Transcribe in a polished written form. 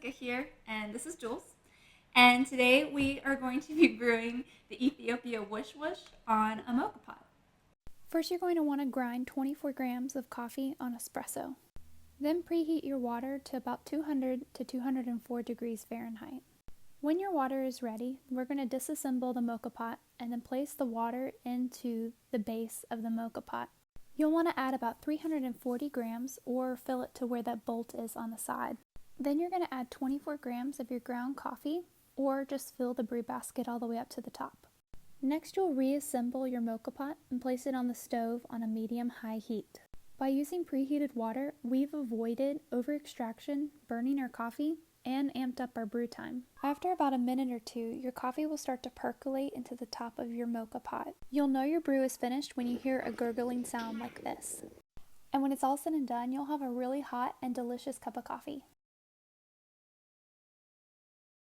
Moka here, and this is Jules. And today we are going to be brewing the Ethiopia Wush Wush on a Moka Pot. First, you're going to want to grind 24 grams of coffee on espresso. Then preheat your water to about 200 to 204 degrees Fahrenheit. When your water is ready, we're going to disassemble the Moka Pot and then place the water into the base of the Moka Pot. You'll want to add about 340 grams or fill it to where that bolt is on the side. Then you're going to add 24 grams of your ground coffee or just fill the brew basket all the way up to the top. Next, you'll reassemble your Moka Pot and place it on the stove on a medium-high heat. By using preheated water, we've avoided over-extraction, burning our coffee, and amped up our brew time. After about a minute or two, your coffee will start to percolate into the top of your Moka Pot. You'll know your brew is finished when you hear a gurgling sound like this. And when it's all said and done, you'll have a really hot and delicious cup of coffee.